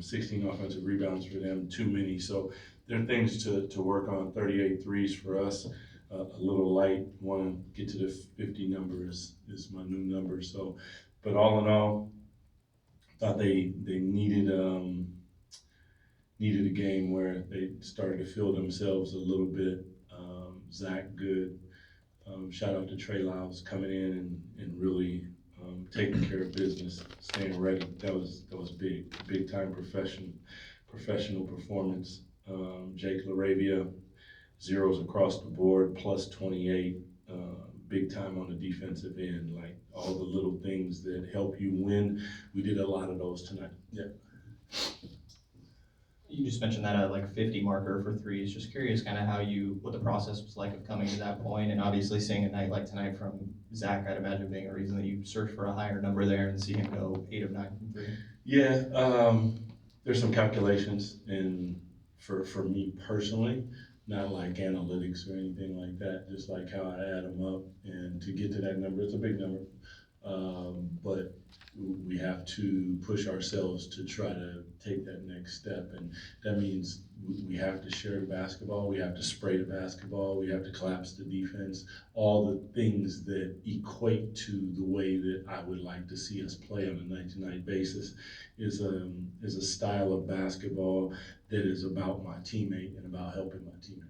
16 offensive rebounds for them, too many. So there are things to work on. 38 threes for us, a little light. Want to get to the 50 number is my new number. So, but all in all, thought they needed a game where they started to feel themselves a little bit. Zach good. Shout out to Trey Lyles coming in and really taking care of business, staying ready. That was big time professional performance. Jake LaRavia, zeros across the board, plus 28. Big time on the defensive end, like all the little things that help you win. We did a lot of those tonight. Yeah. You just mentioned that like 50 marker for threes. Just curious kind of what the process was like of coming to that point, and obviously seeing a night like tonight from Zach, I'd imagine being a reason that you search for a higher number there and see him go 8 of 9 from 3. Yeah, there's some calculations for me personally, not like analytics or anything like that, just like how I add them up. And to get to that number, it's a big number. But we have to push ourselves to try to take that next step. And that means we have to share the basketball, we have to spray the basketball, we have to collapse the defense, all the things that equate to the way that I would like to see us play on a night-to-night basis is a style of basketball that is about my teammate and about helping my teammate.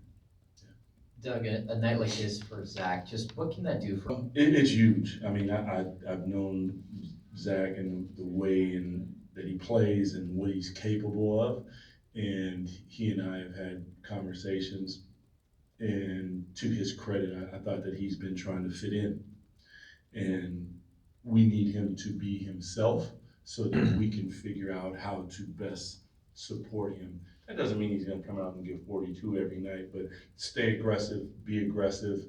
Doug, a night like this for Zach, just what can that do for him? It's huge. I mean, I've known Zach and the way that he plays and what he's capable of, and he and I have had conversations. And to his credit, I thought that he's been trying to fit in, and we need him to be himself so that we can figure out how to best support him. That doesn't mean he's going to come out and give 42 every night, but stay aggressive, be aggressive.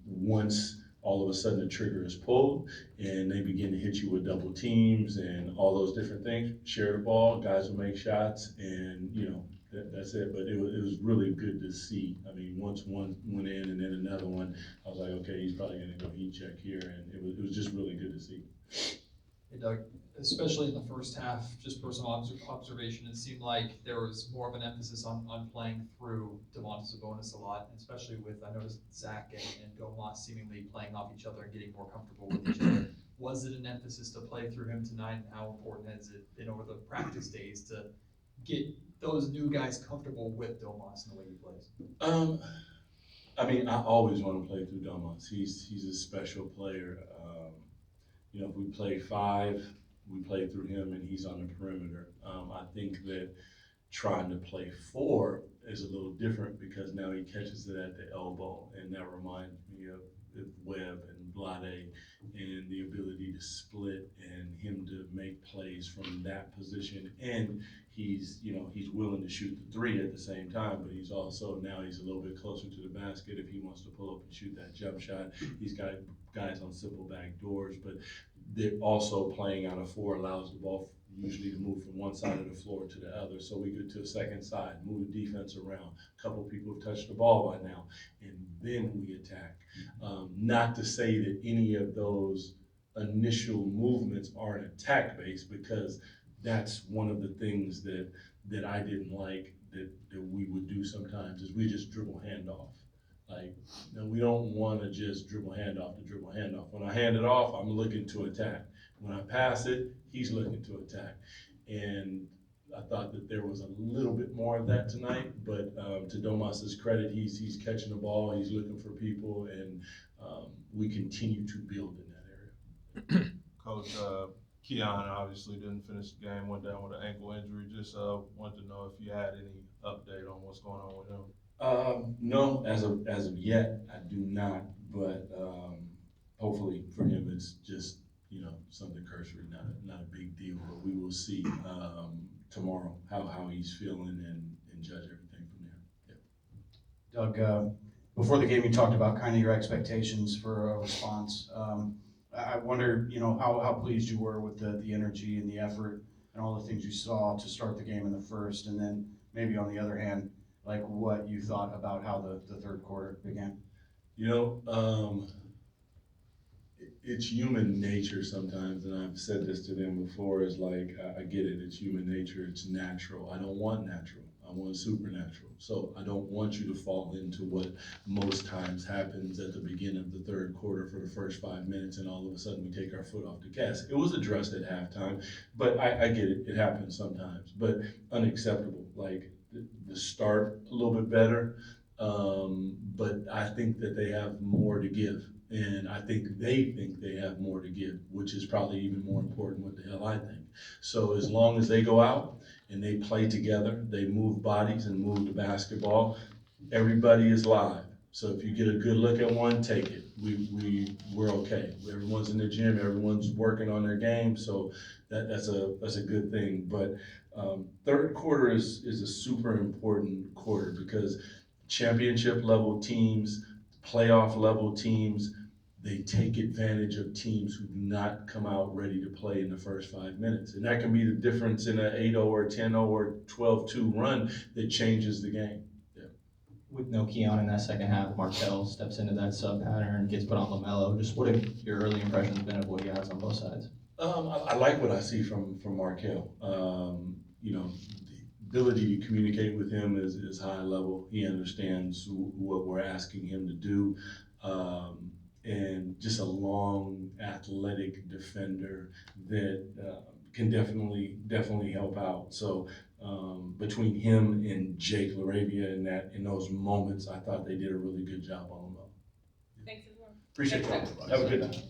Once all of a sudden the trigger is pulled and they begin to hit you with double teams and all those different things, share the ball, guys will make shots, and that's it. But it was really good to see. I mean, once one went in and then another one, I was like, okay, he's probably going to go heat check here, and it was just really good to see. Hey Doug, especially in the first half, just personal observation, it seemed like there was more of an emphasis on playing through Domantas Sabonis a lot, especially with, I noticed Zach and Domas seemingly playing off each other and getting more comfortable with each other. Was it an emphasis to play through him tonight, and how important has it been over the practice days to get those new guys comfortable with Domas and the way he plays? I mean, I always want to play through Domas. He's a special player. If we play 5, we play through him and he's on the perimeter. I think that trying to play 4 is a little different because now he catches it at the elbow, and that reminds me of Webb and Blade and the ability to split and him to make plays from that position. And he's willing to shoot the 3 at the same time, but he's a little bit closer to the basket if he wants to pull up and shoot that jump shot. He's got guys on simple back doors, but they're also playing out of 4 allows the ball usually to move from one side of the floor to the other. So we go to a second side, move the defense around. A couple people have touched the ball by now, and then we attack. Not to say that any of those initial movements aren't attack based, because that's one of the things that I didn't like that we would do sometimes is we just dribble handoff. Like, we don't want to just dribble handoff to dribble handoff. When I hand it off, I'm looking to attack. When I pass it, he's looking to attack. And I thought that there was a little bit more of that tonight, but to Domas's credit, he's catching the ball, he's looking for people, and we continue to build in that area. Coach, Keon obviously didn't finish the game, went down with an ankle injury. Just wanted to know if you had any update on what's going on with him. No, as of yet, I do not. But hopefully for him, it's just something cursory, not a big deal. But we will see tomorrow how he's feeling and judge everything from there. Yeah. Doug, before the game, you talked about kind of your expectations for a response. I wonder, how pleased you were with the energy and the effort and all the things you saw to start the game in the first, and then maybe on the other hand, like what you thought about how the third quarter began. it's human nature sometimes, and I've said this to them before, is like, I get it, it's human nature, it's natural. I don't want natural, I want supernatural. So I don't want you to fall into what most times happens at the beginning of the third quarter for the first 5 minutes, and all of a sudden we take our foot off the gas. It was addressed at halftime, but I get it, it happens sometimes, but unacceptable. Like, the start a little bit better, but I think that they have more to give. And I think they have more to give, which is probably even more important what the hell I think. So as long as they go out and they play together, they move bodies and move the basketball, everybody is live. So if you get a good look at one, take it. We're okay. Everyone's in the gym, everyone's working on their game, so that's a good thing. But third quarter is a super important quarter because championship level teams, playoff level teams, they take advantage of teams who do not come out ready to play in the first 5 minutes. And that can be the difference in an 8-0 or 10-0 or 12-2 run that changes the game. Yeah. With no Keon in that second half, Markel steps into that sub pattern, gets put on LaMelo. Just what have your early impressions been of what he has on both sides? I like what I see from Markel. You know, the ability to communicate with him is high level. He understands what we're asking him to do. And just a long, athletic defender that can definitely help out. So between him and Jake LaRavia in those moments, I thought they did a really good job on them. Thanks, everyone. Appreciate Thanks, it. Have a good night.